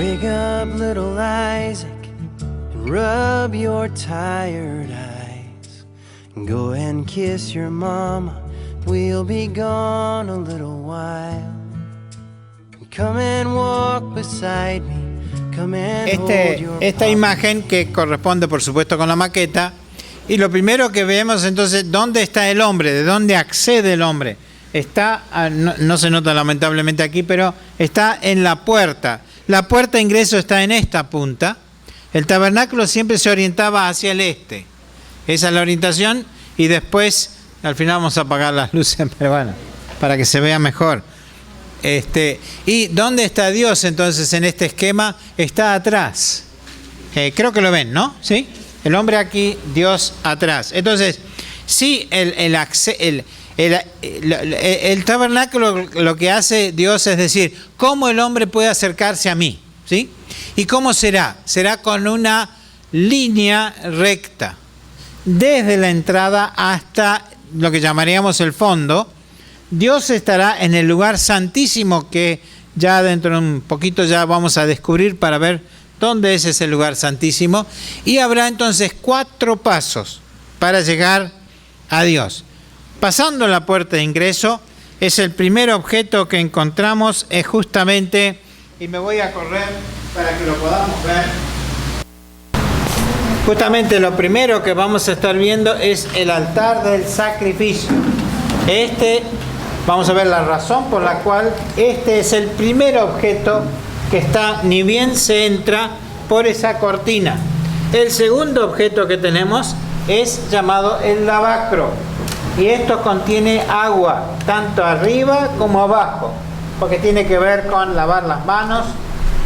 Wake up, little Isaac, and rub your tired eyes. Go and kiss your mama, we'll be gone a little while. Come and walk beside me, come and hold your Esta imagen que corresponde por supuesto con la maqueta, y lo primero que vemos entonces, ¿dónde está el hombre? ¿De dónde accede el hombre? Está, no se nota lamentablemente aquí, pero está en la puerta. La puerta de ingreso está en esta punta. El tabernáculo siempre se orientaba hacia el este. Esa es la orientación, y después, al final vamos a apagar las luces, pero bueno, para que se vea mejor. ¿Y dónde está Dios entonces en este esquema? Está atrás. Creo que lo ven, ¿no? ¿Sí? El hombre aquí, Dios atrás. Entonces, sí, el tabernáculo lo que hace Dios es decir, ¿cómo el hombre puede acercarse a mí? ¿Sí? ¿Y cómo será? Será con una línea recta, desde la entrada hasta lo que llamaríamos el fondo. Dios estará en el lugar santísimo, que ya dentro de un poquito ya vamos a descubrir para ver dónde es ese lugar santísimo. Y habrá entonces 4 pasos para llegar a Dios. Pasando la puerta de ingreso, es el primer objeto que encontramos, es justamente, y me voy a correr para que lo podamos ver, justamente lo primero que vamos a estar viendo es el altar del sacrificio. Vamos a ver la razón por la cual este es el primer objeto que está, ni bien se entra por esa cortina. El segundo objeto que tenemos es llamado el lavacro, y esto contiene agua, tanto arriba como abajo, porque tiene que ver con lavar las manos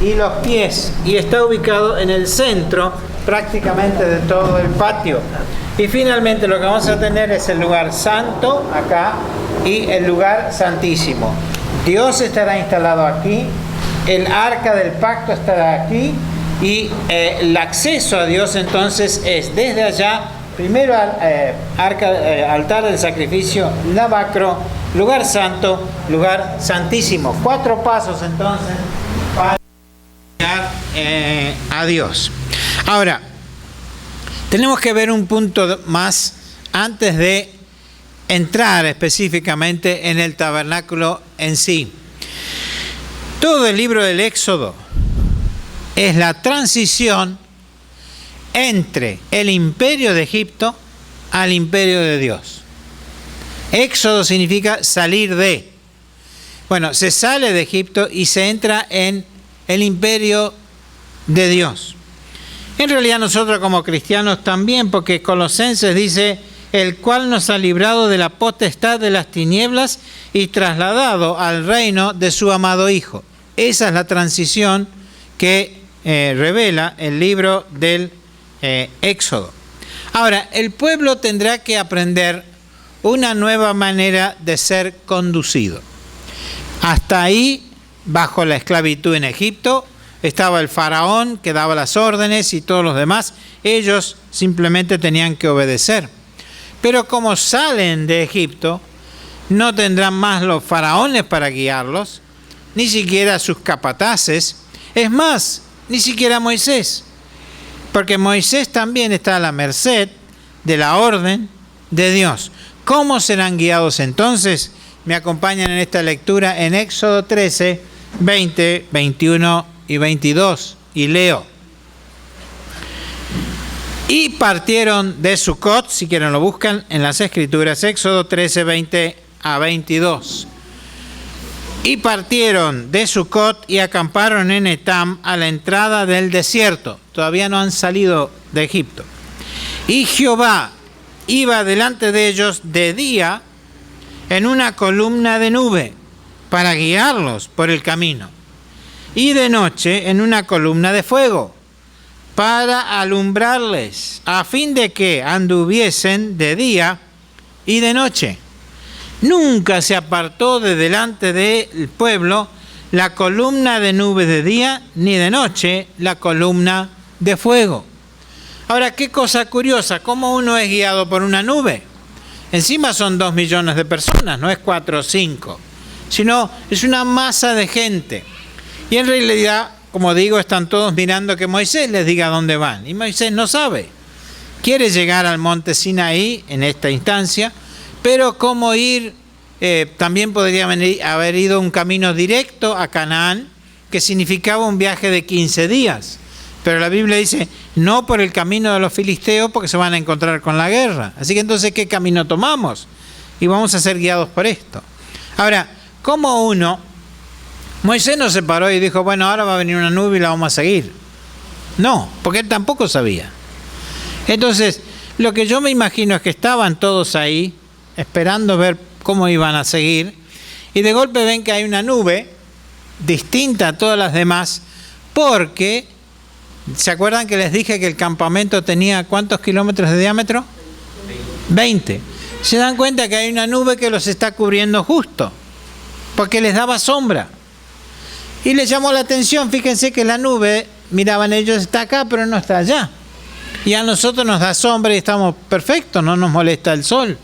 y los pies, y está ubicado en el centro prácticamente de todo el patio. Y finalmente lo que vamos a tener es el lugar santo acá y el lugar santísimo. Dios estará instalado aquí, el arca del pacto estará aquí, y el acceso a Dios entonces es desde allá. Primero altar del sacrificio, lavacro, lugar santo, lugar santísimo. 4 pasos entonces para llegar a Dios. Ahora, tenemos que ver un punto más antes de entrar específicamente en el tabernáculo en sí. Todo el libro del Éxodo es la transición entre el imperio de Egipto al imperio de Dios. Éxodo significa salir de. Bueno, se sale de Egipto y se entra en el imperio de Dios. En realidad nosotros como cristianos también, porque Colosenses dice, el cual nos ha librado de la potestad de las tinieblas y trasladado al reino de su amado Hijo. Esa es la transición que revela el libro del Éxodo. Ahora, el pueblo tendrá que aprender una nueva manera de ser conducido. Hasta ahí, bajo la esclavitud en Egipto, estaba el faraón que daba las órdenes y todos los demás. Ellos simplemente tenían que obedecer. Pero como salen de Egipto, no tendrán más los faraones para guiarlos, ni siquiera sus capataces. Es más, ni siquiera Moisés. Porque Moisés también está a la merced de la orden de Dios. ¿Cómo serán guiados entonces? Me acompañan en esta lectura en Éxodo 13, 20, 21 y 22. Y leo. Y partieron de Sucot, si quieren lo buscan en las Escrituras, Éxodo 13, 20 a 22. Y partieron de Sucot y acamparon en Etam a la entrada del desierto. Todavía no han salido de Egipto. Y Jehová iba delante de ellos de día en una columna de nube para guiarlos por el camino, y de noche en una columna de fuego para alumbrarles, a fin de que anduviesen de día y de noche. Nunca se apartó de delante del pueblo la columna de nube de día, ni de noche la columna de fuego. Ahora, qué cosa curiosa, ¿cómo uno es guiado por una nube? Encima son 2 millones de personas, no es 4 o 5, sino es una masa de gente. Y en realidad como digo, están todos mirando que Moisés les diga dónde van. Y Moisés no sabe. Quiere llegar al monte Sinaí en esta instancia, pero cómo ir, también podría haber ido un camino directo a Canaán, que significaba un viaje de 15 días. Pero la Biblia dice, no por el camino de los filisteos, porque se van a encontrar con la guerra. Así que entonces, ¿qué camino tomamos? Y vamos a ser guiados por esto. Ahora, ¿cómo uno? Moisés no se paró y dijo, bueno, ahora va a venir una nube y la vamos a seguir. No, porque él tampoco sabía. Entonces, lo que yo me imagino es que estaban todos ahí, esperando ver cómo iban a seguir, y de golpe ven que hay una nube distinta a todas las demás, porque, ¿se acuerdan que les dije que el campamento tenía cuántos kilómetros de diámetro? 20. Se dan cuenta que hay una nube que los está cubriendo justo, porque les daba sombra. Y les llamó la atención, fíjense que la nube, miraban ellos, está acá, pero no está allá. Y a nosotros nos da sombra y estamos perfectos, no nos molesta el sol.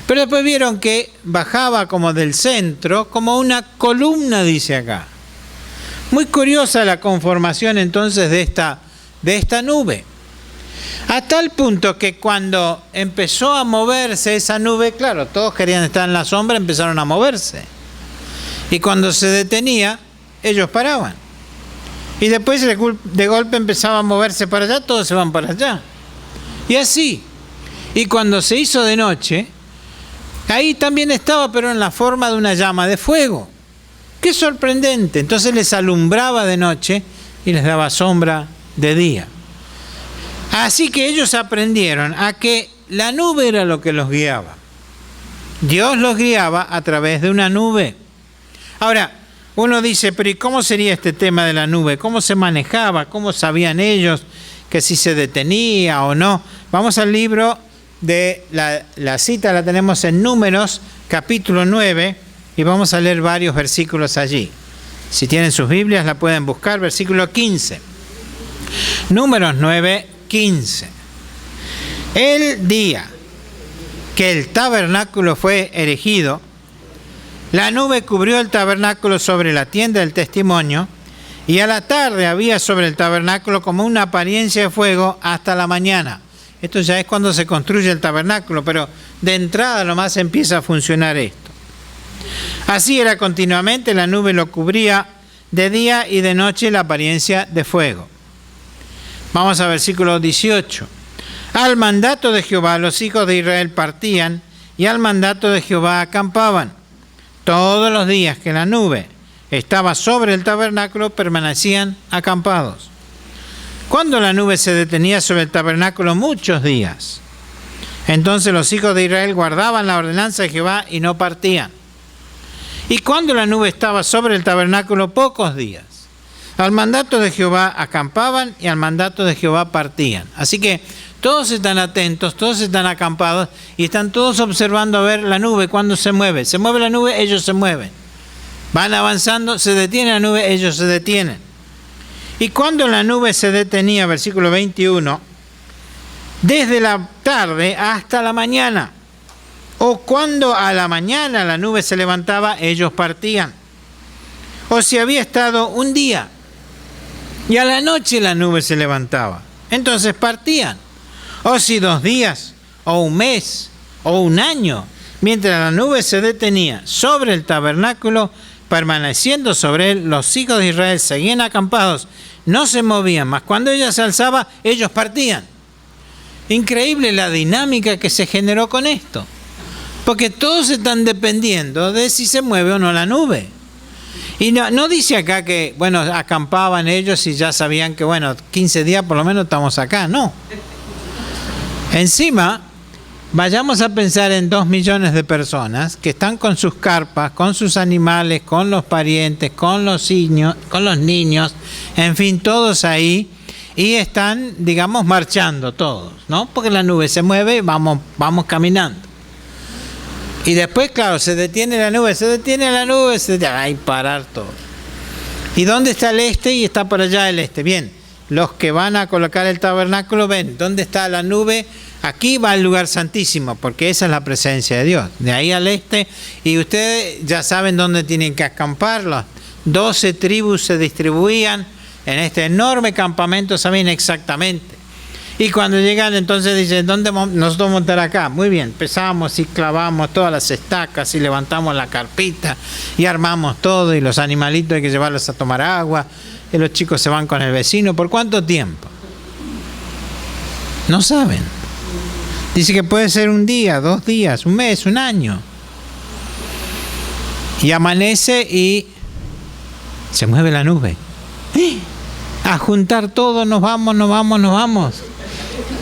Pero después vieron que bajaba como del centro, como una columna, dice acá. Muy curiosa la conformación entonces de esta nube. A tal punto que cuando empezó a moverse esa nube, claro, todos querían estar en la sombra, empezaron a moverse. Y cuando se detenía, ellos paraban. Y después de golpe empezaba a moverse para allá, todos se van para allá. Y así. Y cuando se hizo de noche, ahí también estaba, pero en la forma de una llama de fuego. ¡Qué sorprendente! Entonces les alumbraba de noche y les daba sombra de día. Así que ellos aprendieron a que la nube era lo que los guiaba. Dios los guiaba a través de una nube. Ahora, uno dice, pero ¿y cómo sería este tema de la nube? ¿Cómo se manejaba? ¿Cómo sabían ellos que si se detenía o no? Vamos al libro de la cita, la tenemos en Números, capítulo 9, y vamos a leer varios versículos allí. Si tienen sus Biblias, la pueden buscar, versículo 15. Números 9, 15. El día que el tabernáculo fue erigido, la nube cubrió el tabernáculo sobre la tienda del testimonio, y a la tarde había sobre el tabernáculo como una apariencia de fuego hasta la mañana. Esto ya es cuando se construye el tabernáculo, pero de entrada nomás empieza a funcionar esto. Así era continuamente, la nube lo cubría de día y de noche la apariencia de fuego. Vamos a versículo 18. Al mandato de Jehová los hijos de Israel partían, y al mandato de Jehová acampaban. Todos los días que la nube estaba sobre el tabernáculo permanecían acampados. Cuando la nube se detenía sobre el tabernáculo muchos días, entonces los hijos de Israel guardaban la ordenanza de Jehová y no partían. Y cuando la nube estaba sobre el tabernáculo pocos días, al mandato de Jehová acampaban y al mandato de Jehová partían. Así que todos están atentos, todos están acampados y están todos observando a ver la nube cuando se mueve. Se mueve la nube, ellos se mueven. Van avanzando, se detiene la nube, ellos se detienen. Y cuando la nube se detenía, versículo 21, desde la tarde hasta la mañana, o cuando a la mañana la nube se levantaba, ellos partían. O si había estado un día y a la noche la nube se levantaba, entonces partían. O si 2 días, o un mes, o un año, mientras la nube se detenía sobre el tabernáculo, permaneciendo sobre él, los hijos de Israel seguían acampados, no se movían, mas cuando ella se alzaba, ellos partían. Increíble la dinámica que se generó con esto, porque todos están dependiendo de si se mueve o no la nube. Y no dice acá que, bueno, acampaban ellos y ya sabían que, bueno, 15 días por lo menos estamos acá, no. Encima, vayamos a pensar en 2 millones de personas que están con sus carpas, con sus animales, con los parientes, con los niños, en fin, todos ahí, y están, digamos, marchando todos, ¿no? Porque la nube se mueve y vamos caminando. Y después, claro, se detiene la nube, hay parar todo. ¿Y dónde está el este? Y está por allá el este. Bien, los que van a colocar el tabernáculo ven dónde está la nube. Aquí va el lugar santísimo, porque esa es la presencia de Dios. De ahí al este, y ustedes ya saben dónde tienen que acampar. Las 12 tribus se distribuían en este enorme campamento, sabían exactamente. Y cuando llegan, entonces dicen, ¿dónde nosotros montar acá? Muy bien, empezamos y clavamos todas las estacas y levantamos la carpita y armamos todo, y los animalitos hay que llevarlos a tomar agua, y los chicos se van con el vecino. ¿Por cuánto tiempo? No saben. Dice que puede ser un día, 2 días, un mes, un año. Y amanece y se mueve la nube. A juntar todo, nos vamos.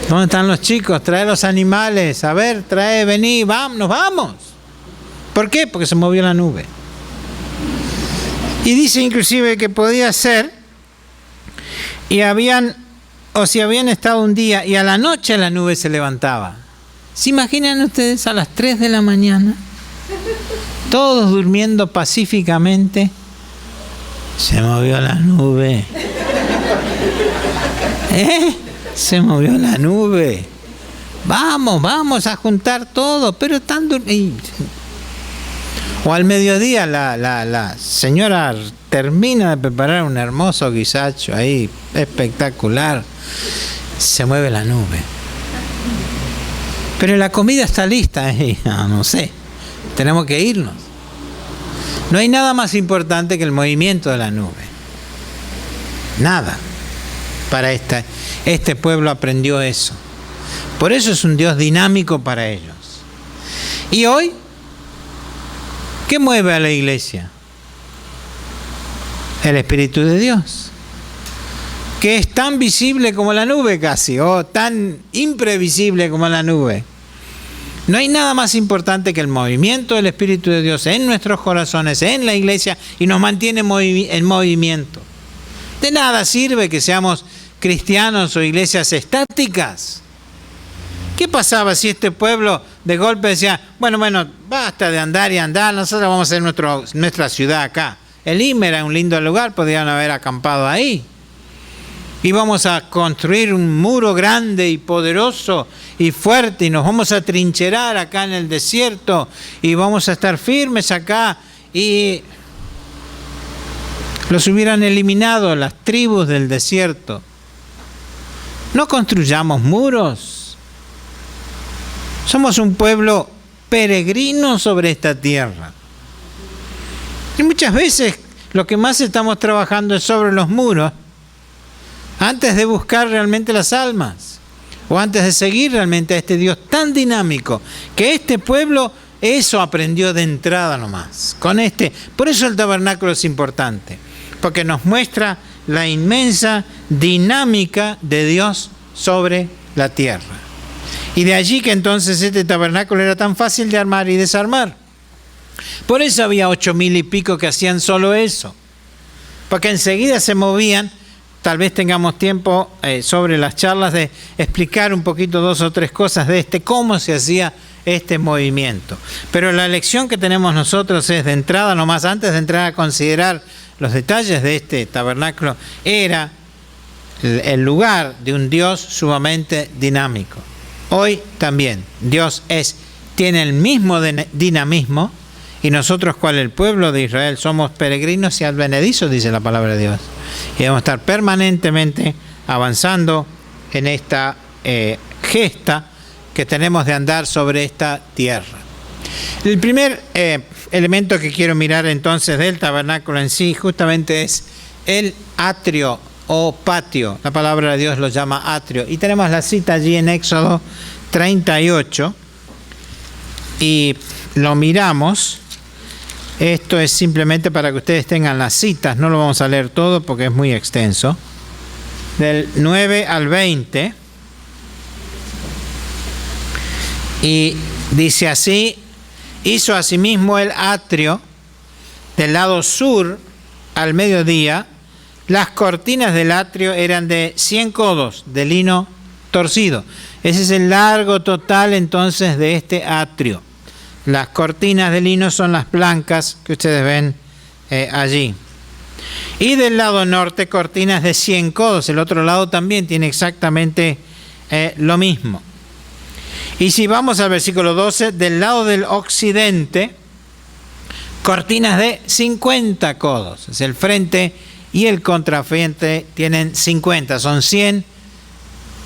¿Dónde están los chicos? Trae los animales. A ver, vení, nos vamos. ¿Por qué? Porque se movió la nube. Y dice inclusive que podía ser, si habían estado un día y a la noche la nube se levantaba. ¿Se imaginan ustedes a las 3 de la mañana? Todos durmiendo pacíficamente. Se movió la nube. Se movió la nube. Vamos a juntar todo, pero están durmiendo. O al mediodía la señora termina de preparar un hermoso guisacho ahí, espectacular. Se mueve la nube. Pero la comida está lista, no sé, tenemos que irnos. No hay nada más importante que el movimiento de la nube. Nada. Para este pueblo aprendió eso. Por eso es un Dios dinámico para ellos. Y hoy, ¿qué mueve a la iglesia? El Espíritu de Dios, que es tan visible como la nube casi, o tan imprevisible como la nube. No hay nada más importante que el movimiento del Espíritu de Dios en nuestros corazones, en la iglesia, y nos mantiene en movimiento. De nada sirve que seamos cristianos o iglesias estáticas. ¿Qué pasaba si este pueblo de golpe decía, bueno, basta de andar y andar, nosotros vamos a hacer nuestra ciudad acá? Elim era un lindo lugar, podrían haber acampado ahí. Y vamos a construir un muro grande y poderoso y fuerte, y nos vamos a trincherar acá en el desierto, y vamos a estar firmes acá, y los hubieran eliminado las tribus del desierto. No construyamos muros. Somos un pueblo peregrino sobre esta tierra. Y muchas veces lo que más estamos trabajando es sobre los muros, antes de buscar realmente las almas, o antes de seguir realmente a este Dios tan dinámico, que este pueblo eso aprendió de entrada nomás. Por eso el tabernáculo es importante, porque nos muestra la inmensa dinámica de Dios sobre la tierra. Y de allí que entonces este tabernáculo era tan fácil de armar y desarmar. Por eso había 8,000 y pico que hacían solo eso, porque enseguida se movían. Tal vez tengamos tiempo sobre las charlas de explicar un poquito 2 o 3 cosas de cómo se hacía este movimiento. Pero la lección que tenemos nosotros es, de entrada nomás, antes de entrar a considerar los detalles de este tabernáculo, era el lugar de un Dios sumamente dinámico. Hoy también Dios tiene el mismo dinamismo, y nosotros, cual el pueblo de Israel, somos peregrinos y advenedizos, dice la palabra de Dios. Y debemos estar permanentemente avanzando en esta gesta que tenemos de andar sobre esta tierra. El primer elemento que quiero mirar entonces del tabernáculo en sí, justamente es el atrio o patio. La palabra de Dios lo llama atrio. Y tenemos la cita allí en Éxodo 38. Y lo miramos. Esto es simplemente para que ustedes tengan las citas, no lo vamos a leer todo porque es muy extenso. Del 9 al 20. Y dice así: hizo asimismo el atrio del lado sur al mediodía. Las cortinas del atrio eran de 100 codos de lino torcido. Ese es el largo total entonces de este atrio. Las cortinas de lino son las blancas que ustedes ven allí. Y del lado norte, cortinas de 100 codos. El otro lado también tiene exactamente lo mismo. Y si vamos al versículo 12, del lado del occidente, cortinas de 50 codos. Es el frente y el contrafuente tienen 50, son 100,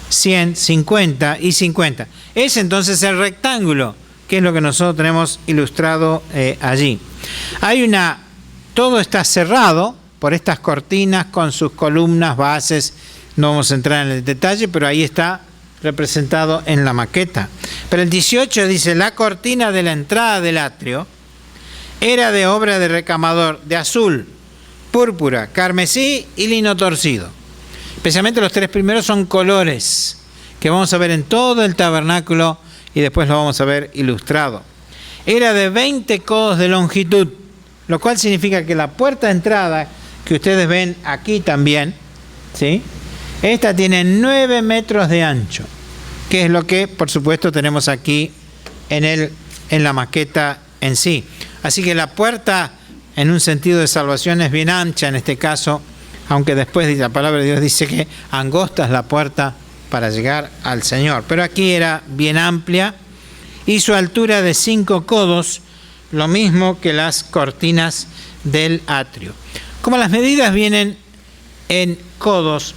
100, 50 y 50. Es entonces el rectángulo, que es lo que nosotros tenemos ilustrado allí. Todo está cerrado por estas cortinas con sus columnas, bases. No vamos a entrar en el detalle, pero ahí está representado en la maqueta. Pero el 18 dice: la cortina de la entrada del atrio era de obra de recamador de azul, púrpura, carmesí y lino torcido. Especialmente los 3 primeros son colores que vamos a ver en todo el tabernáculo y después lo vamos a ver ilustrado. Era de 20 codos de longitud, lo cual significa que la puerta de entrada, que ustedes ven aquí también, ¿sí?, esta tiene 9 metros de ancho, que es lo que, por supuesto, tenemos aquí en la maqueta en sí. Así que la puerta, en un sentido de salvación, es bien ancha en este caso, aunque después la palabra de Dios dice que angosta es la puerta para llegar al Señor. Pero aquí era bien amplia y su altura de 5 codos, lo mismo que las cortinas del atrio. Como las medidas vienen en codos,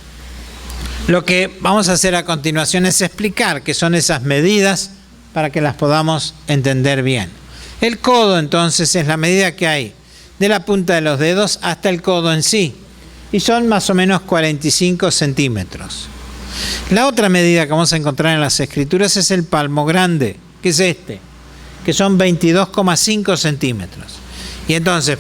lo que vamos a hacer a continuación es explicar qué son esas medidas para que las podamos entender bien. El codo, entonces, es la medida que hay de la punta de los dedos hasta el codo en sí, y son más o menos 45 centímetros. La otra medida que vamos a encontrar en las Escrituras es el palmo grande, que es este, que son 22,5 centímetros. Y entonces,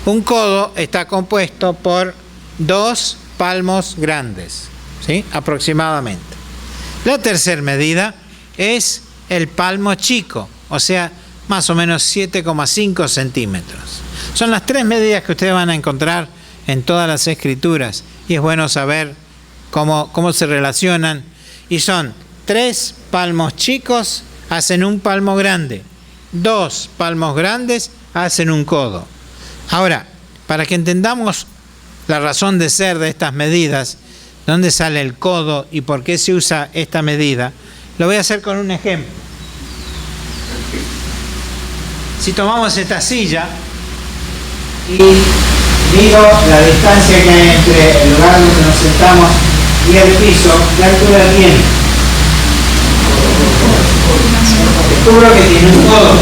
un codo está compuesto por 2 palmos grandes, ¿sí?, aproximadamente. La tercera medida es el palmo chico, o sea, más o menos 7,5 centímetros. Son las 3 medidas que ustedes van a encontrar en todas las Escrituras, y es bueno saber cómo se relacionan. Y son 3 palmos chicos hacen un palmo grande, 2 palmos grandes hacen un codo. Ahora, para que entendamos la razón de ser de estas medidas, dónde sale el codo y por qué se usa esta medida, lo voy a hacer con un ejemplo. Si tomamos esta silla y digo la distancia que hay entre el lugar donde nos sentamos y el piso, ¿qué altura tiene? Descubro que tiene un codo.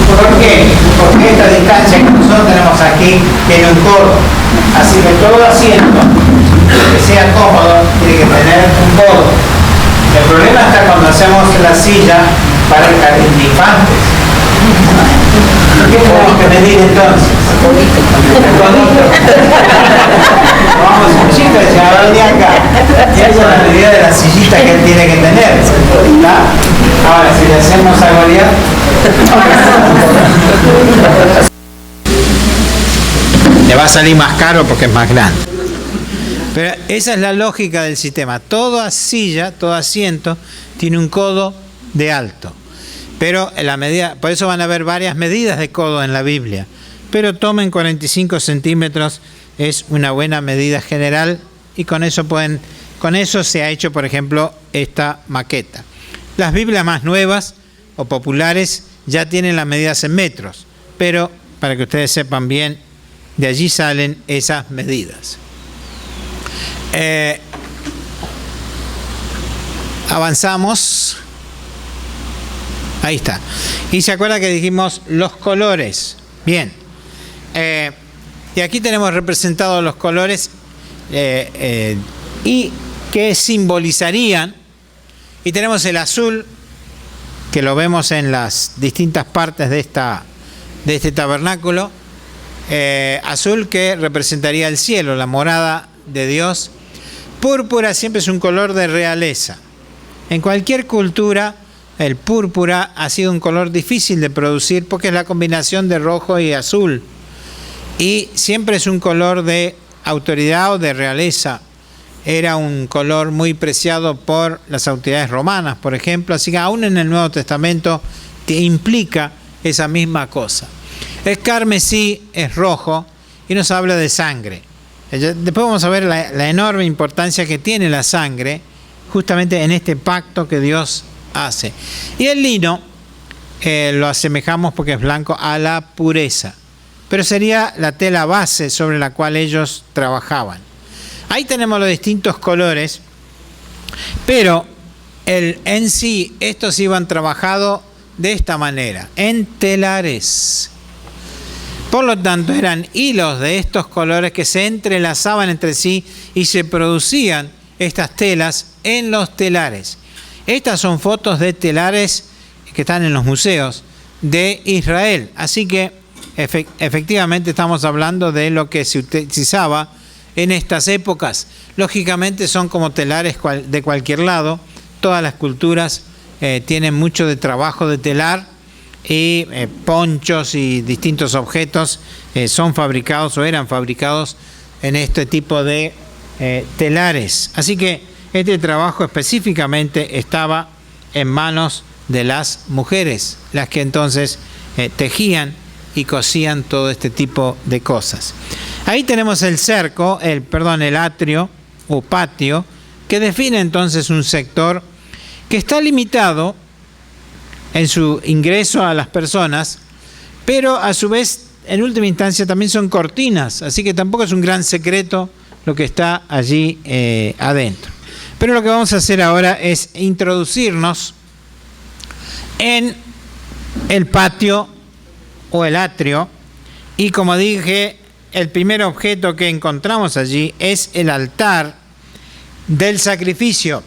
¿Por qué? Porque esta distancia que nosotros tenemos aquí tiene un codo. Así que todo asiento que sea cómodo tiene que tener un codo. El problema está cuando hacemos la silla para el jardín de infantes. ¿Qué tenemos que medir entonces? El codito. Vamos un chico y ya va de acá. Y esa es la medida de la sillita que él tiene que tener. ¿Está? Ahora, si le hacemos a Goliat, le va a salir más caro porque es más grande. Pero esa es la lógica del sistema. Toda silla, todo asiento tiene un codo de alto. Pero la medida, por eso van a haber varias medidas de codo en la Biblia. Pero tomen 45 centímetros, es una buena medida general, y con eso se ha hecho, por ejemplo, esta maqueta. Las Biblias más nuevas o populares ya tienen las medidas en metros, pero para que ustedes sepan bien, de allí salen esas medidas. Avanzamos. Ahí está. Y se acuerda que dijimos los colores. Bien. Y aquí tenemos representados los colores y que simbolizarían. Y tenemos el azul, que lo vemos en las distintas partes de este tabernáculo. Azul, que representaría el cielo, la morada de Dios. Púrpura siempre es un color de realeza. En cualquier cultura, el púrpura ha sido un color difícil de producir porque es la combinación de rojo y azul. Y siempre es un color de autoridad o de realeza. Era un color muy preciado por las autoridades romanas, por ejemplo. Así que aún en el Nuevo Testamento te implica esa misma cosa. El carmesí es rojo y nos habla de sangre. Después vamos a ver la enorme importancia que tiene la sangre justamente en este pacto que Dios hace. Y el lino lo asemejamos porque es blanco a la pureza. pero sería la tela base sobre la cual ellos trabajaban. Ahí tenemos los distintos colores, pero en sí estos iban trabajados de esta manera, en telares. Por lo tanto, eran hilos de estos colores que se entrelazaban entre sí y se producían estas telas en los telares. Estas son fotos de telares que están en los museos de Israel. Así que efectivamente estamos hablando de lo que se utilizaba en estas épocas. Lógicamente son como telares de cualquier lado. Todas las culturas tienen mucho de trabajo de telar, y ponchos y distintos objetos son fabricados o eran fabricados en este tipo de telares. Así que este trabajo específicamente estaba en manos de las mujeres, las que entonces tejían y cosían todo este tipo de cosas. Ahí tenemos el cerco, el atrio o patio, que define entonces un sector que está limitado en su ingreso a las personas, pero a su vez, en última instancia, también son cortinas, así que tampoco es un gran secreto lo que está allí adentro. Pero lo que vamos a hacer ahora es introducirnos en el patio o el atrio, y como dije, el primer objeto que encontramos allí es el altar del sacrificio,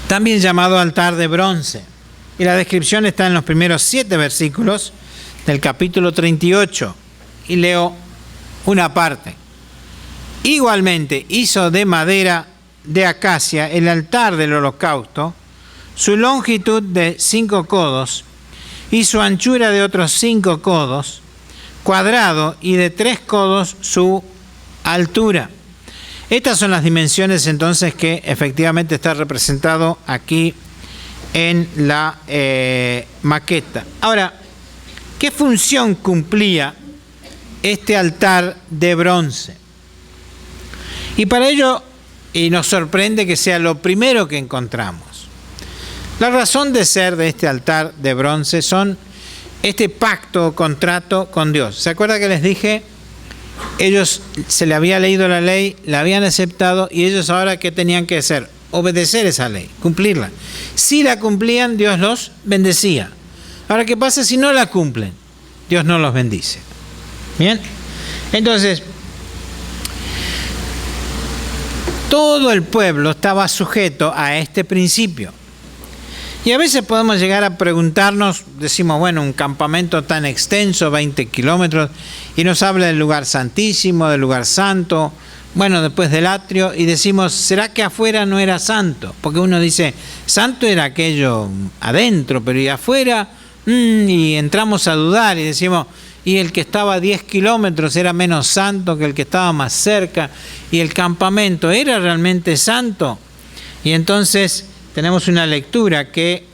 también llamado altar de bronce. Y la descripción está en los primeros 7 versículos del capítulo 38. Y leo una parte. Igualmente hizo de madera de acacia el altar del holocausto, su longitud de 5 codos y su anchura de otros 5 codos, cuadrado, y de 3 codos su altura. Estas son las dimensiones entonces que efectivamente está representado aquí en la maqueta. Ahora, ¿qué función cumplía este altar de bronce? Y para ello, y nos sorprende que sea lo primero que encontramos, la razón de ser de este altar de bronce son este pacto o contrato con Dios. ¿Se acuerda que les dije? Ellos se le había leído la ley, la habían aceptado, y ellos ahora ¿qué tenían que hacer? Obedecer esa ley, cumplirla. Si la cumplían, Dios los bendecía. Ahora, ¿qué pasa si no la cumplen? Dios no los bendice. Bien, entonces todo el pueblo estaba sujeto a este principio. Y a veces podemos llegar a preguntarnos, decimos, bueno, un campamento tan extenso, 20 kilómetros, y nos habla del lugar santísimo, del lugar santo, bueno, después del atrio, y decimos, ¿será que afuera no era santo? Porque uno dice, santo era aquello adentro, pero y afuera, y entramos a dudar y decimos, y el que estaba a 10 kilómetros era menos santo que el que estaba más cerca, y el campamento era realmente santo. Y entonces tenemos una lectura que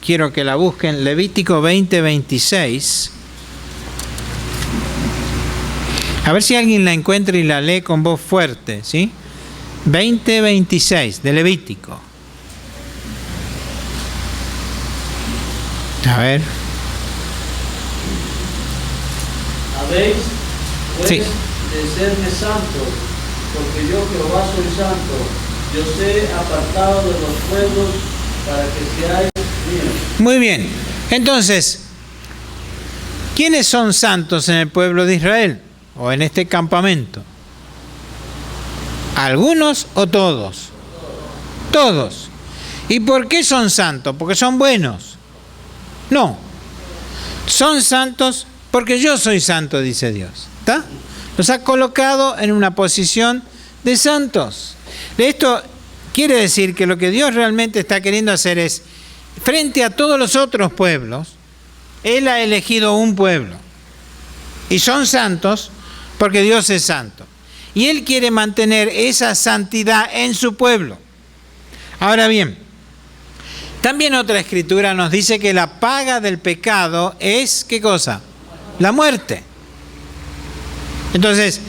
quiero que la busquen, Levítico 20:26. A ver si alguien la encuentra y la lee con voz fuerte, ¿sí? 20:26 de Levítico. A ver. Habéis pues Sí. de serme santos, porque yo Jehová soy santo. Yo sé apartado de los pueblos para que seáis míos. Muy bien. Entonces, ¿quiénes son santos en el pueblo de Israel? O en este campamento. ¿Algunos o todos? Todos. ¿Y por qué son santos? ¿Porque son buenos? No. Son santos porque yo soy santo, dice Dios. ¿Está? Los ha colocado en una posición de santos. Esto quiere decir que lo que Dios realmente está queriendo hacer es, frente a todos los otros pueblos, Él ha elegido un pueblo. Y son santos porque Dios es santo. Y Él quiere mantener esa santidad en su pueblo. Ahora bien, también otra escritura nos dice que la paga del pecado es, ¿qué cosa? La muerte. Entonces,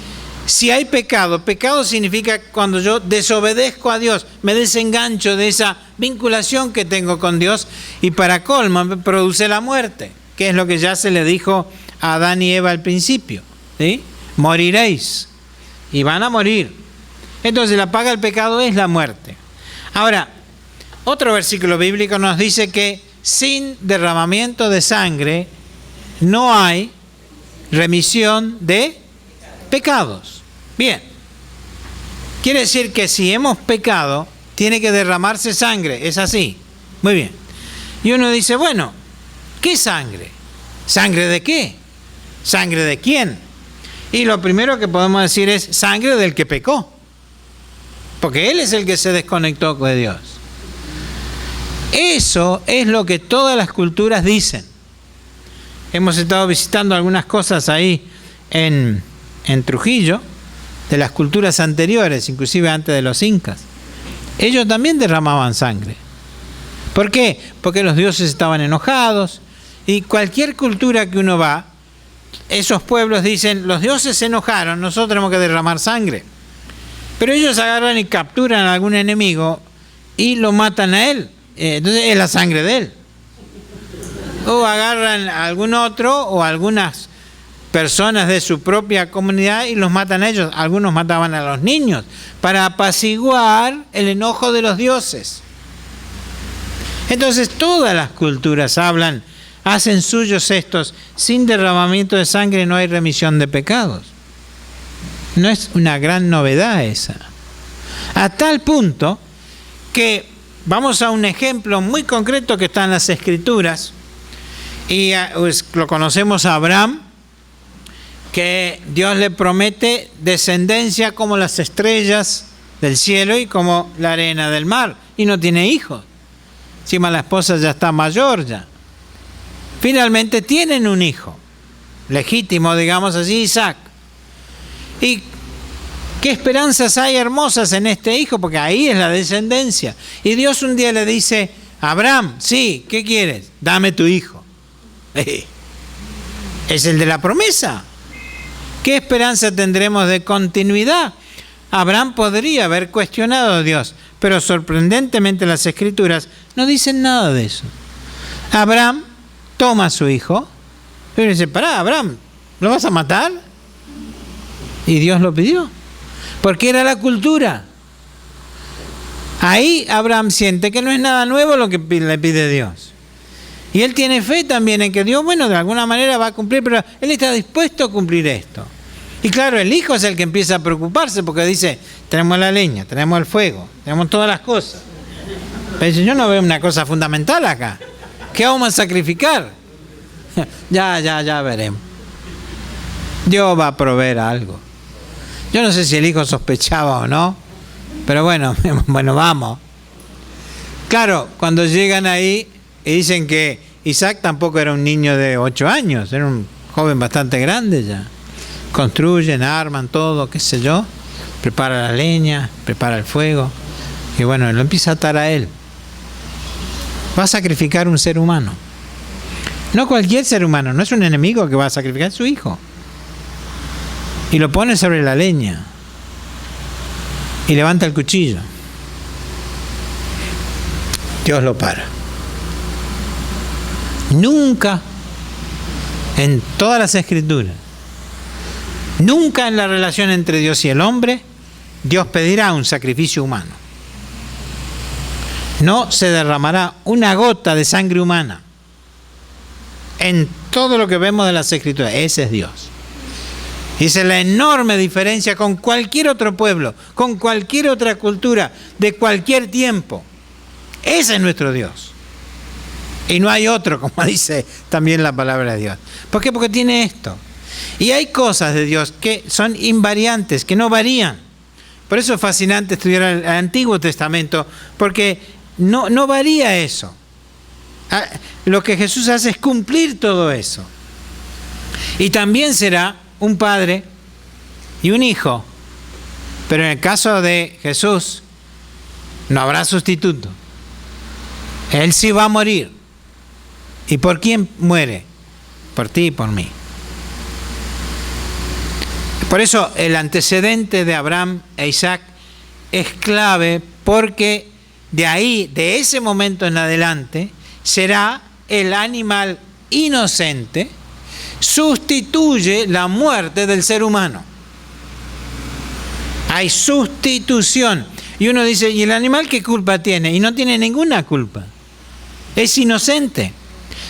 si hay pecado, pecado significa cuando yo desobedezco a Dios, me desengancho de esa vinculación que tengo con Dios, y para colmo me produce la muerte, que es lo que ya se le dijo a Adán y Eva al principio, ¿sí? Moriréis, y van a morir. Entonces la paga del pecado es la muerte. Ahora, otro versículo bíblico nos dice que sin derramamiento de sangre no hay remisión de pecados. Bien, quiere decir que si hemos pecado, tiene que derramarse sangre, es así. Muy bien. Y uno dice, bueno, ¿qué sangre? ¿Sangre de qué? ¿Sangre de quién? Y lo primero que podemos decir es sangre del que pecó, porque él es el que se desconectó de Dios. Eso es lo que todas las culturas dicen. Hemos estado visitando algunas cosas ahí en Trujillo, de las culturas anteriores, inclusive antes de los incas. Ellos también derramaban sangre. ¿Por qué? Porque los dioses estaban enojados, y cualquier cultura que uno va, esos pueblos dicen, los dioses se enojaron, nosotros tenemos que derramar sangre. Pero ellos agarran y capturan a algún enemigo y lo matan a él. Entonces es la sangre de él. O agarran a algún otro o algunas personas de su propia comunidad y los matan a ellos. Algunos mataban a los niños para apaciguar el enojo de los dioses. Entonces todas las culturas hacen suyos estos, sin derramamiento de sangre no hay remisión de pecados. No es una gran novedad esa. A tal punto que vamos a un ejemplo muy concreto que está en las Escrituras, y lo conocemos a Abraham, que Dios le promete descendencia como las estrellas del cielo y como la arena del mar, y no tiene hijos. Encima la esposa ya está mayor ya. Finalmente tienen un hijo, legítimo, digamos así, Isaac. ¿Y qué esperanzas hay hermosas en este hijo? Porque ahí es la descendencia. Y Dios un día le dice, Abraham, sí, ¿qué quieres? Dame tu hijo. Es el de la promesa. ¿Qué esperanza tendremos de continuidad? Abraham podría haber cuestionado a Dios, pero sorprendentemente las Escrituras no dicen nada de eso. Abraham toma a su hijo y le dice, pará, Abraham, ¿lo vas a matar? Y Dios lo pidió, porque era la cultura. Ahí Abraham siente que no es nada nuevo lo que le pide Dios. Y él tiene fe también en que Dios, bueno, de alguna manera va a cumplir, pero él está dispuesto a cumplir esto. Y claro, el hijo es el que empieza a preocuparse, porque dice, tenemos la leña, tenemos el fuego, tenemos todas las cosas. Pero dice, yo no veo una cosa fundamental acá. ¿Qué vamos a sacrificar? Ya veremos. Dios va a proveer algo. Yo no sé si el hijo sospechaba o no, pero bueno, vamos. Claro, cuando llegan ahí y dicen que Isaac tampoco era un niño de 8 años, era un joven bastante grande ya. Construyen, arman todo, qué sé yo, prepara la leña, prepara el fuego, y bueno, lo empieza a atar a él. Va a sacrificar un ser humano. No cualquier ser humano, no es un enemigo que va a sacrificar, a su hijo. Y lo pone sobre la leña. Y levanta el cuchillo. Dios lo para. Nunca en todas las Escrituras, nunca en la relación entre Dios y el hombre, Dios pedirá un sacrificio humano. No se derramará una gota de sangre humana en todo lo que vemos de las Escrituras. Ese es Dios. Y esa es la enorme diferencia con cualquier otro pueblo, con cualquier otra cultura, de cualquier tiempo. Ese es nuestro Dios. Y no hay otro, como dice también la palabra de Dios. ¿Por qué? Porque tiene esto. Y hay cosas de Dios que son invariantes, que no varían. Por eso es fascinante estudiar el Antiguo Testamento, porque no varía eso. Lo que Jesús hace es cumplir todo eso. Y también será un padre y un hijo. Pero en el caso de Jesús, no habrá sustituto. Él sí va a morir. ¿Y por quién muere? Por ti y por mí. Por eso el antecedente de Abraham e Isaac es clave, porque de ahí, de ese momento en adelante, será el animal inocente sustituye la muerte del ser humano. Hay sustitución. Y uno dice, ¿y el animal qué culpa tiene? Y no tiene ninguna culpa. Es inocente.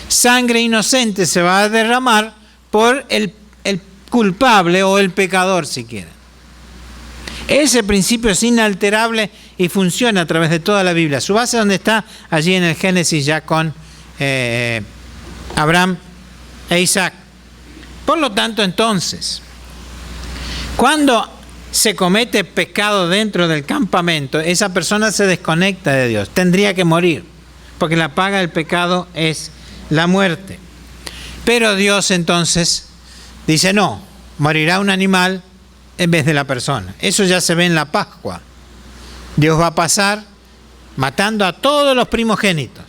Sangre inocente se va a derramar por el culpable o el pecador, si quieren. Ese principio es inalterable y funciona a través de toda la Biblia. Su base, ¿dónde está? Allí en el Génesis, ya con Abraham e Isaac. Por lo tanto, entonces, cuando se comete pecado dentro del campamento, esa persona se desconecta de Dios. Tendría que morir, porque la paga del pecado es la muerte. Pero Dios entonces dice, no, morirá un animal en vez de la persona. Eso ya se ve en la Pascua. Dios va a pasar matando a todos los primogénitos.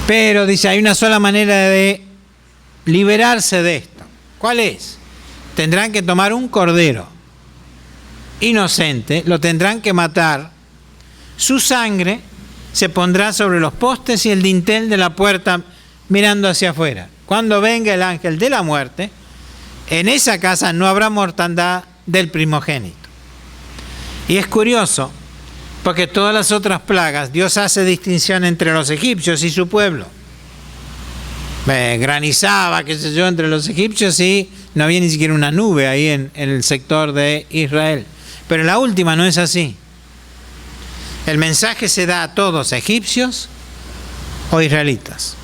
Pero dice, hay una sola manera de liberarse de esto. ¿Cuál es? Tendrán que tomar un cordero inocente, lo tendrán que matar, su sangre se pondrá sobre los postes y el dintel de la puerta mirando hacia afuera. Cuando venga el ángel de la muerte, en esa casa no habrá mortandad del primogénito. Y es curioso, porque todas las otras plagas, Dios hace distinción entre los egipcios y su pueblo. Granizaba, qué sé yo, entre los egipcios y no había ni siquiera una nube ahí en el sector de Israel. Pero en la última no es así. El mensaje se da a todos, egipcios o israelitas.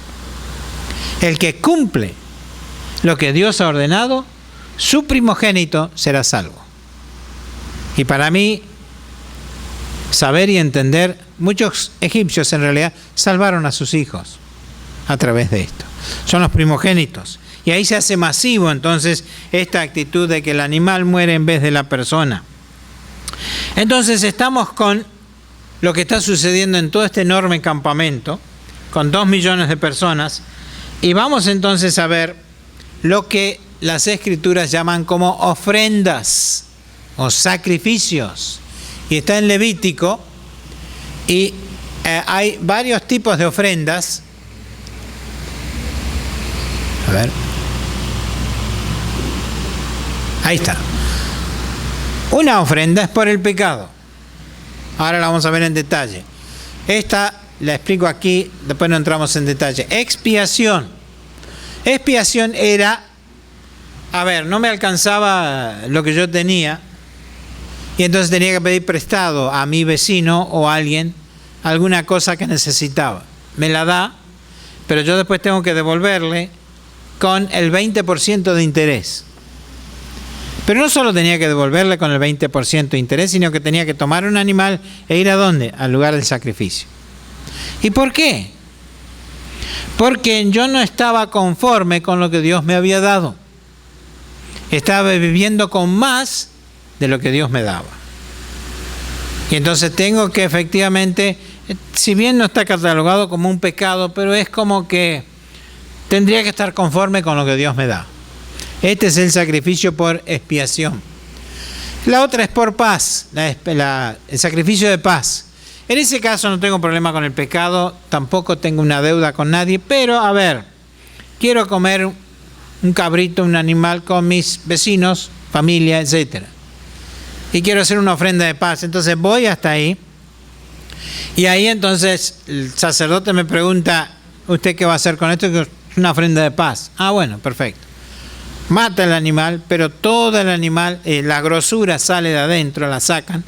El que cumple lo que Dios ha ordenado, su primogénito será salvo. Y para mí, saber y entender, muchos egipcios en realidad salvaron a sus hijos a través de esto. Son los primogénitos. Y ahí se hace masivo entonces esta actitud de que el animal muere en vez de la persona. Entonces estamos con lo que está sucediendo en todo este enorme campamento, con 2 millones de personas, y vamos entonces a ver lo que las Escrituras llaman como ofrendas o sacrificios. Y está en Levítico, y hay varios tipos de ofrendas. A ver. Ahí está. Una ofrenda es por el pecado. Ahora la vamos a ver en detalle. Esta la explico aquí, después no entramos en detalle. Expiación. Expiación era, no me alcanzaba lo que yo tenía, y entonces tenía que pedir prestado a mi vecino o a alguien alguna cosa que necesitaba. Me la da, pero yo después tengo que devolverle con el 20% de interés. Pero no solo tenía que devolverle con el 20% de interés, sino que tenía que tomar un animal e ir ¿a dónde? Al lugar del sacrificio. ¿Y por qué? Porque yo no estaba conforme con lo que Dios me había dado. Estaba viviendo con más de lo que Dios me daba. Y entonces tengo que efectivamente, si bien no está catalogado como un pecado, pero es como que tendría que estar conforme con lo que Dios me da. Este es el sacrificio por expiación. La otra es por paz, el sacrificio de paz. En ese caso no tengo problema con el pecado, tampoco tengo una deuda con nadie, pero quiero comer un cabrito, un animal con mis vecinos, familia, etc. Y quiero hacer una ofrenda de paz, entonces voy hasta ahí. Y ahí entonces el sacerdote me pregunta, ¿usted qué va a hacer con esto? Es una ofrenda de paz. Bueno, perfecto. Mata el animal, pero todo el animal, la grosura sale de adentro, la sacan,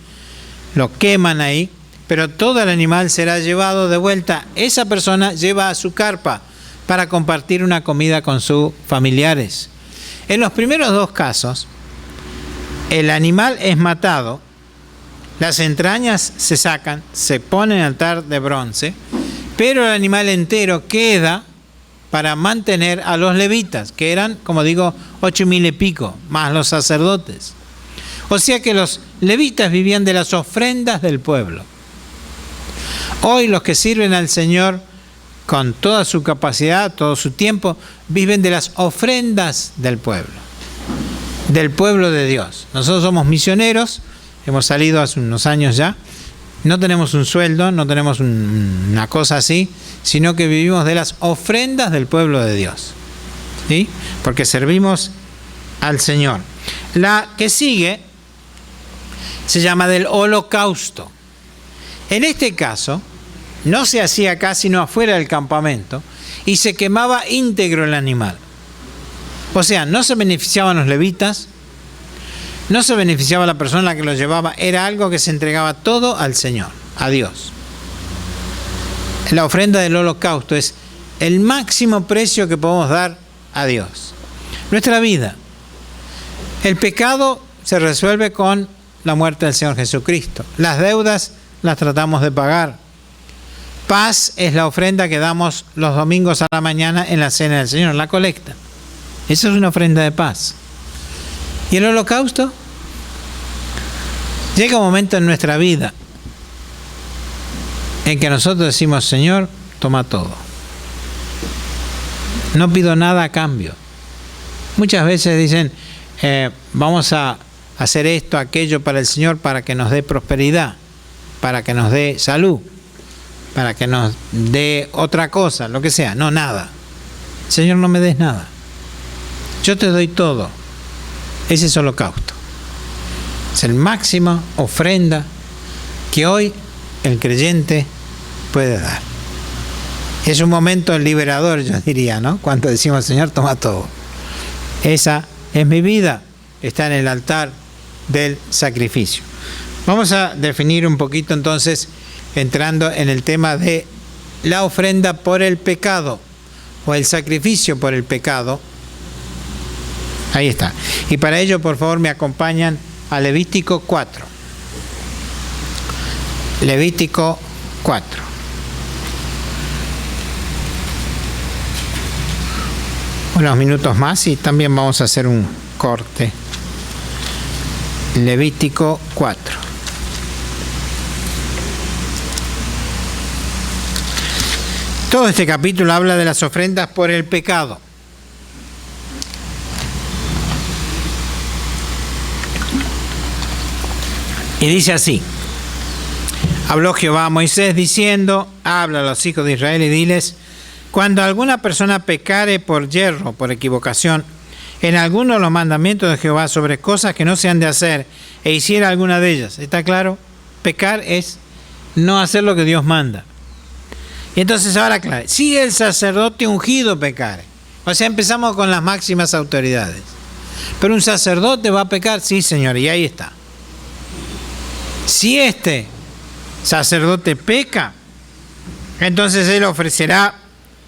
lo queman ahí, pero todo el animal será llevado de vuelta. Esa persona lleva a su carpa para compartir una comida con sus familiares. En los primeros 2 casos, el animal es matado, las entrañas se sacan, se pone en el altar de bronce, pero el animal entero queda para mantener a los levitas, que eran, como digo, 8,000 y pico, más los sacerdotes. O sea que los levitas vivían de las ofrendas del pueblo. Hoy los que sirven al Señor con toda su capacidad, todo su tiempo, viven de las ofrendas del pueblo de Dios. Nosotros somos misioneros, hemos salido hace unos años ya, no tenemos un sueldo, no tenemos una cosa así, sino que vivimos de las ofrendas del pueblo de Dios, ¿sí? Porque servimos al Señor. La que sigue se llama del holocausto. En este caso, no se hacía acá sino afuera del campamento y se quemaba íntegro el animal. O sea, no se beneficiaban los levitas, no se beneficiaba la persona a la que lo llevaba, era algo que se entregaba todo al Señor, a Dios. La ofrenda del holocausto es el máximo precio que podemos dar a Dios. Nuestra vida, el pecado se resuelve con la muerte del Señor Jesucristo. Las deudas las tratamos de pagar. Paz es la ofrenda que damos los domingos a la mañana en la cena del Señor, la colecta. Eso es una ofrenda de paz. ¿Y el holocausto? Llega un momento en nuestra vida en que nosotros decimos, Señor, toma todo. No pido nada a cambio. Muchas veces dicen, vamos a hacer esto, aquello para el Señor, para que nos dé prosperidad, para que nos dé salud, para que nos dé otra cosa, lo que sea. No, nada. Señor, no me des nada. Yo te doy todo. Ese es holocausto. Es el máxima ofrenda que hoy el creyente puede dar. Es un momento liberador, yo diría, ¿no? Cuando decimos, Señor, toma todo. Esa es mi vida. Está en el altar del sacrificio. Vamos a definir un poquito entonces, entrando en el tema de la ofrenda por el pecado o el sacrificio por el pecado. Ahí está. Y para ello, por favor, me acompañan a Levítico 4. Levítico 4. Unos minutos más y también vamos a hacer un corte. Levítico 4. Todo este capítulo habla de las ofrendas por el pecado. Y dice así: habló Jehová a Moisés diciendo, habla a los hijos de Israel y diles, cuando alguna persona pecare por yerro, por equivocación, en alguno de los mandamientos de Jehová sobre cosas que no se han de hacer, e hiciera alguna de ellas. ¿Está claro? Pecar es no hacer lo que Dios manda. Y entonces ahora, claro, si el sacerdote ungido pecare, o sea, empezamos con las máximas autoridades. Pero un sacerdote va a pecar, sí, señor, y ahí está. Si este sacerdote peca, entonces él ofrecerá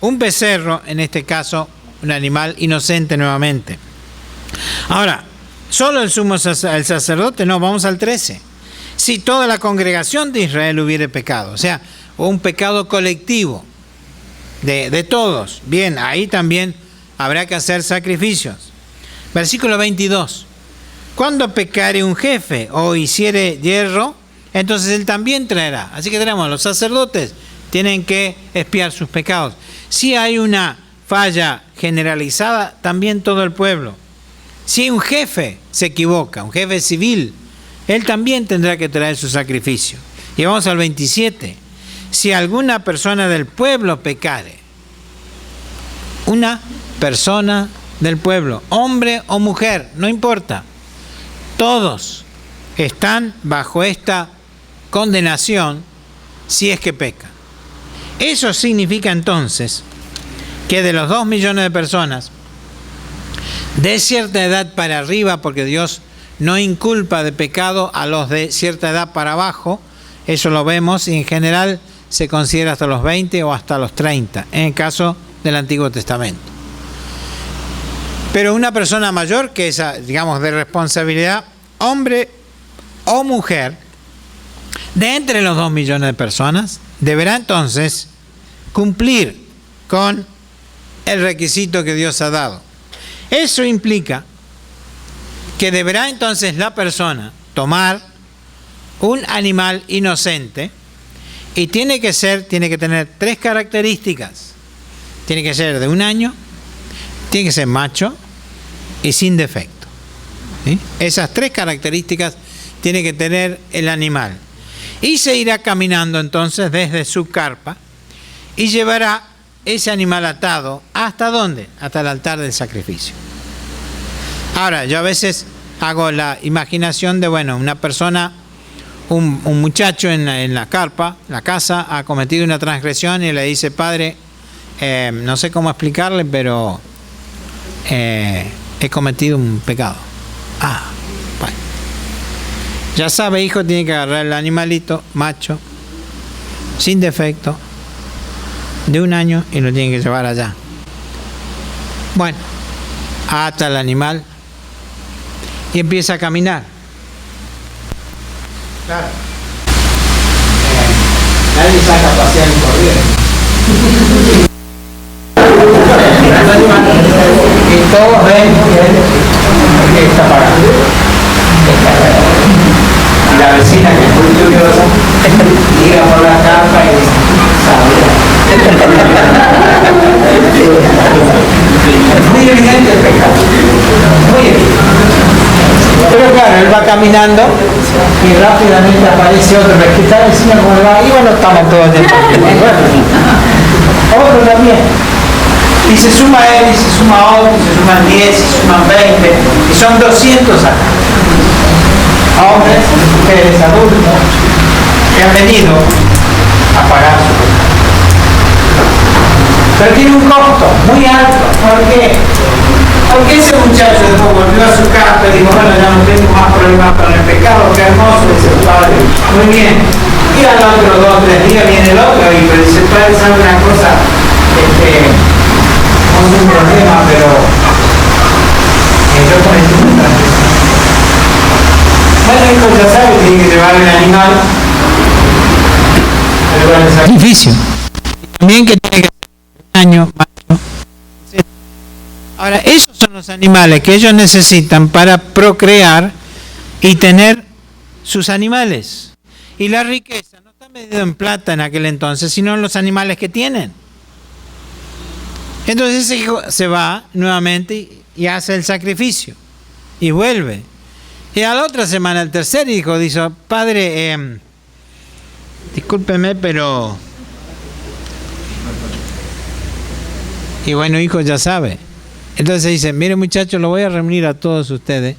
un becerro, en este caso un animal inocente nuevamente. Ahora, solo el sumo el sacerdote, no, vamos al 13. Si toda la congregación de Israel hubiere pecado, o sea, un pecado colectivo de todos, bien, ahí también habrá que hacer sacrificios. Versículo 22. Cuando pecare un jefe o hiciere yerro, entonces él también traerá. Así que tenemos, los sacerdotes tienen que expiar sus pecados. Si hay una falla generalizada, también todo el pueblo. Si un jefe se equivoca, un jefe civil, él también tendrá que traer su sacrificio. Y vamos al 27. Si alguna persona del pueblo pecare, una persona del pueblo, hombre o mujer, no importa, todos están bajo esta condenación si es que pecan. Eso significa entonces que de los 2 millones de personas de cierta edad para arriba, porque Dios no inculpa de pecado a los de cierta edad para abajo, eso lo vemos y en general se considera hasta los 20 o hasta los 30, en el caso del Antiguo Testamento. Pero una persona mayor, que es, digamos, de responsabilidad, hombre o mujer, de entre los 2 millones de personas, deberá entonces cumplir con el requisito que Dios ha dado. Eso implica que deberá entonces la persona tomar un animal inocente y tiene que tener 3 características. Tiene que ser de 1 año, tiene que ser macho y sin defecto. ¿Sí? Esas 3 características tiene que tener el animal. Y se irá caminando entonces desde su carpa y llevará ese animal atado. ¿Hasta dónde? Hasta el altar del sacrificio. Ahora, yo a veces hago la imaginación de, bueno, una persona, un muchacho en la carpa, la casa, ha cometido una transgresión y le dice: Padre, no sé cómo explicarle, pero he cometido un pecado. Bueno. Ya sabe, hijo, tiene que agarrar el animalito macho, sin defecto, de 1 año, y lo tiene que llevar allá. Bueno, ata el animal y empieza a caminar. Claro. Nadie saca a pasear en corriente. Y todos ven que está pagando. Y la vecina, que es muy curiosa, llega por la carpa y dice: es muy evidente el pecado, muy evidente. Pero claro, él va caminando y rápidamente aparece otro: ¿qué tal, vecina? ¿Cómo le va? Y bueno, estamos todos en el parque. Otro también. Y se suma él, y se suma otro, y se suman 10, se suman 20, y son 200 acá. Hombres, mujeres, adultos, que han venido a pagar su pecado. Pero tiene un costo muy alto. ¿Por qué? Porque ese muchacho después volvió a su casa y dijo: bueno, ya no tengo más problemas con el pecado, qué hermoso, dice el padre. Muy bien. Y al otro 2 o 3 días viene el otro y dice: el padre, sabe una cosa, no es un problema, pero yo cometí una transgresión. Bueno, hijo, ya sabe, tiene que llevar el animal al lugar del sacrificio. También que tiene que ser 1 año, macho. Ahora, esos son los animales que ellos necesitan para procrear y tener sus animales. Y la riqueza no está medida en plata en aquel entonces, sino en los animales que tienen. Entonces ese hijo se va nuevamente y hace el sacrificio y vuelve. Y a la otra semana el tercer hijo dice: padre, discúlpeme, pero... Y bueno, hijo, ya sabe. Entonces dice: mire, muchachos, lo voy a reunir a todos ustedes.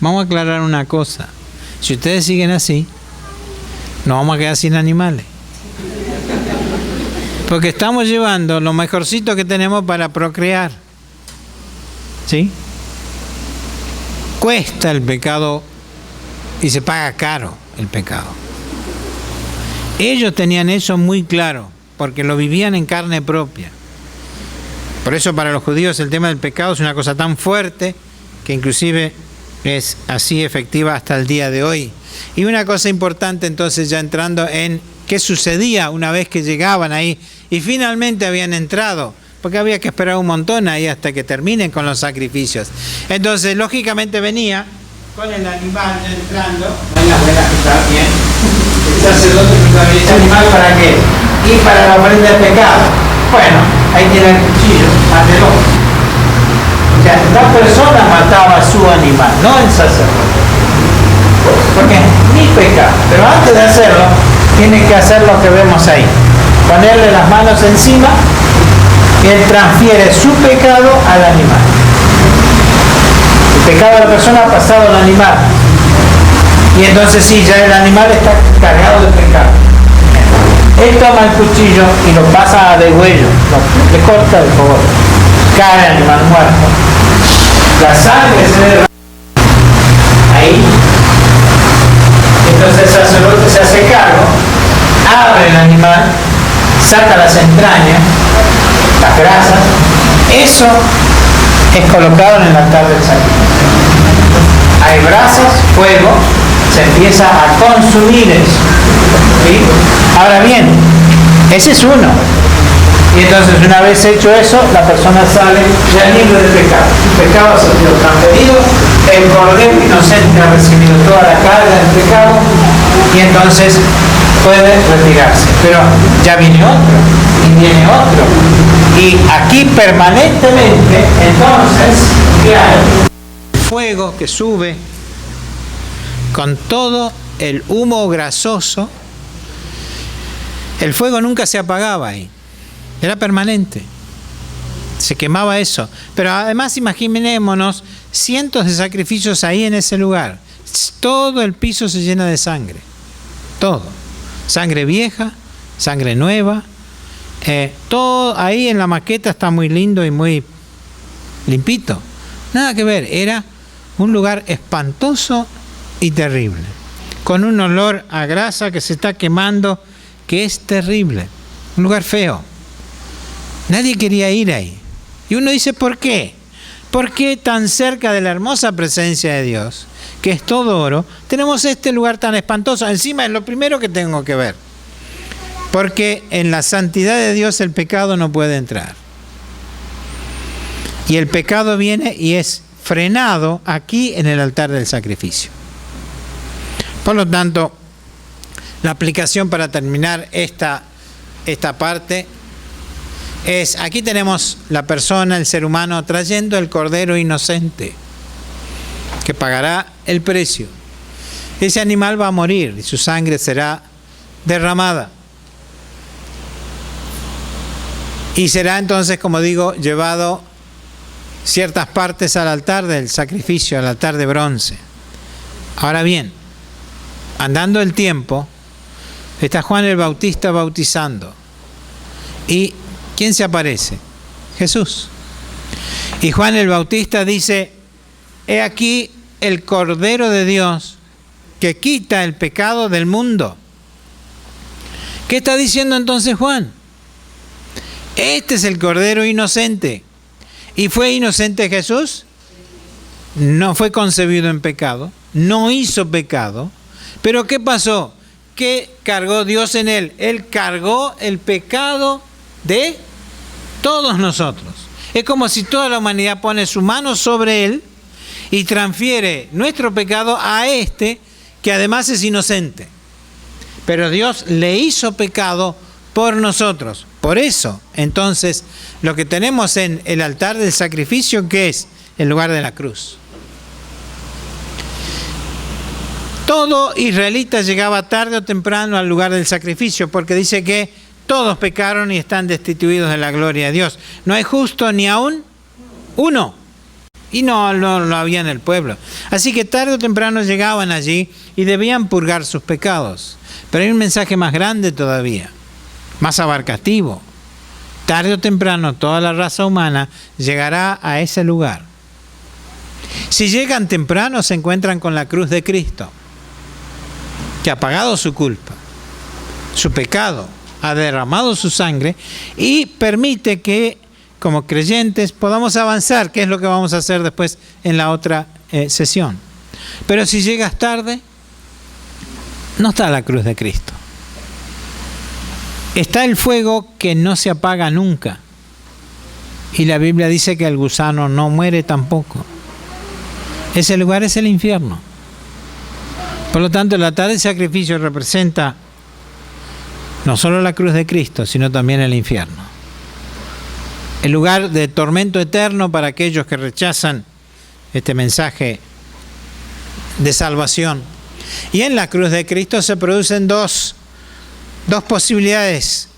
Vamos a aclarar una cosa. Si ustedes siguen así, nos vamos a quedar sin animales. Porque estamos llevando lo mejorcito que tenemos para procrear. ¿Sí? Cuesta el pecado y se paga caro el pecado. Ellos tenían eso muy claro, porque lo vivían en carne propia. Por eso para los judíos el tema del pecado es una cosa tan fuerte que inclusive es así efectiva hasta el día de hoy. Y una cosa importante entonces, ya entrando en qué sucedía una vez que llegaban ahí y finalmente habían entrado, porque había que esperar un montón ahí hasta que terminen con los sacrificios. Entonces, lógicamente venía con el animal entrando, en las velas que está bien, el sacerdote que ¿ese animal para qué? Y para la ofrenda del pecado. Bueno, ahí tiene el cuchillo, mátelo. O sea, la persona mataba a su animal, no el sacerdote. Porque ni peca, pero antes de hacerlo, tiene que hacer lo que vemos ahí. Ponerle las manos encima y él transfiere su pecado al animal. El pecado de la persona ha pasado al animal. Y entonces sí, ya el animal está cargado de pecado. Él toma el cuchillo y lo pasa a degüello, le corta el cogote. Cae el animal muerto. La sangre se derrama ahí. Entonces el sacerdote se hace cargo, abre el animal, saca las entrañas, las grasas. Eso es colocado en el altar del sacrificio. Hay brasas, fuego, se empieza a consumir eso. ¿Sí? Ahora bien, ese es uno. Y entonces, una vez hecho eso, la persona sale ya libre de pecado. Su pecado ha sido transferido, el cordero inocente ha recibido toda la carga del pecado y entonces puede retirarse. Pero ya viene otro, y viene otro. Y aquí permanentemente, entonces, ¿qué hay? Fuego que sube con todo el humo grasoso El fuego nunca se apagaba ahí, era permanente, se quemaba eso. Pero además imaginémonos cientos de sacrificios ahí en ese lugar. Todo el piso se llena de sangre, todo, sangre vieja, sangre nueva, todo ahí en la maqueta está muy lindo y muy limpito, nada que ver, era un lugar espantoso y terrible, con un olor a grasa que se está quemando, que es terrible, un lugar feo. Nadie quería ir ahí. Y uno dice, ¿por qué? ¿Por qué tan cerca de la hermosa presencia de Dios, que es todo oro, tenemos este lugar tan espantoso? Encima es lo primero que tengo que ver, porque en la santidad de Dios el pecado no puede entrar. Y el pecado viene y es frenado aquí en el altar del sacrificio. Por lo tanto, la aplicación para terminar esta parte es, aquí tenemos la persona, el ser humano, trayendo el cordero inocente, que pagará el precio. Ese animal va a morir y su sangre será derramada. Y será entonces, como digo, llevado ciertas partes al altar del sacrificio, al altar de bronce. Ahora bien, andando el tiempo, está Juan el Bautista bautizando. ¿Y quién se aparece? Jesús. Y Juan el Bautista dice, he aquí el Cordero de Dios que quita el pecado del mundo. ¿Qué está diciendo entonces Juan? Este es el Cordero inocente. ¿Y fue inocente Jesús? No fue concebido en pecado, no hizo pecado. Pero ¿qué pasó? ¿Qué cargó Dios en él? Él cargó el pecado de todos nosotros. Es como si toda la humanidad pone su mano sobre él y transfiere nuestro pecado a este, que además es inocente. Pero Dios le hizo pecado por nosotros. Por eso, entonces, lo que tenemos en el altar del sacrificio, ¿qué es? El lugar de la cruz. Todo israelita llegaba tarde o temprano al lugar del sacrificio, porque dice que todos pecaron y están destituidos de la gloria de Dios. No hay justo ni aún uno. Y no lo había en el pueblo. Así que tarde o temprano llegaban allí y debían purgar sus pecados. Pero hay un mensaje más grande todavía, más abarcativo. Tarde o temprano toda la raza humana llegará a ese lugar. Si llegan temprano, se encuentran con la cruz de Cristo, que ha pagado su culpa, su pecado, ha derramado su sangre y permite que, como creyentes, podamos avanzar, que es lo que vamos a hacer después en la otra sesión. Pero si llegas tarde, no está la cruz de Cristo. Está el fuego que no se apaga nunca. Y la Biblia dice que el gusano no muere tampoco. Ese lugar es el infierno. Por lo tanto, el altar de sacrificio representa no solo la cruz de Cristo, sino también el infierno. El lugar de tormento eterno para aquellos que rechazan este mensaje de salvación. Y en la cruz de Cristo se producen dos posibilidades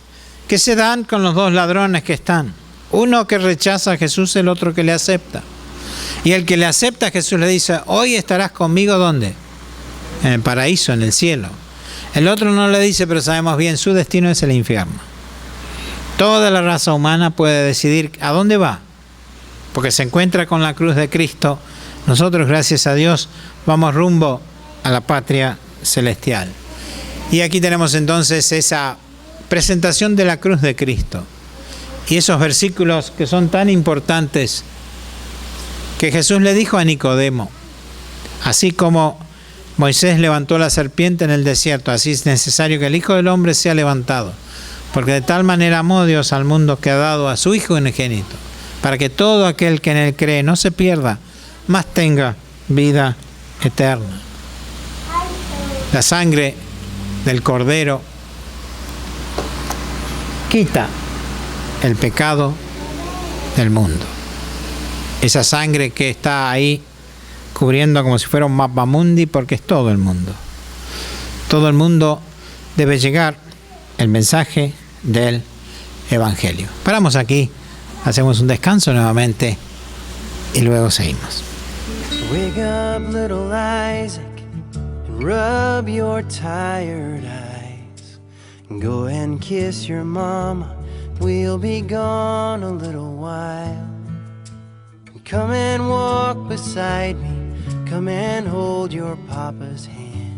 que se dan con los dos ladrones que están. Uno que rechaza a Jesús, el otro que le acepta. Y el que le acepta a Jesús le dice, hoy estarás conmigo, ¿dónde? En el paraíso, en el cielo. El otro no le dice, pero sabemos bien, su destino es el infierno. Toda la raza humana puede decidir a dónde va, porque se encuentra con la cruz de Cristo. Nosotros, gracias a Dios, vamos rumbo a la patria celestial. Y aquí tenemos entonces esa presentación de la cruz de Cristo y esos versículos que son tan importantes que Jesús le dijo a Nicodemo, así como Moisés levantó la serpiente en el desierto, así es necesario que el Hijo del Hombre sea levantado, porque de tal manera amó Dios al mundo que ha dado a su Hijo unigénito, para que todo aquel que en él cree no se pierda, mas tenga vida eterna. La sangre del Cordero quita el pecado del mundo. Esa sangre que está ahí cubriendo como si fuera un mapamundi, porque es todo el mundo. Todo el mundo debe llegar el mensaje del Evangelio. Paramos aquí, hacemos un descanso nuevamente y luego seguimos. Wake up, little Isaac, and rub your tired eyes. Go and kiss your mama, we'll be gone a little while. Come and walk beside me, come and hold your papa's hand.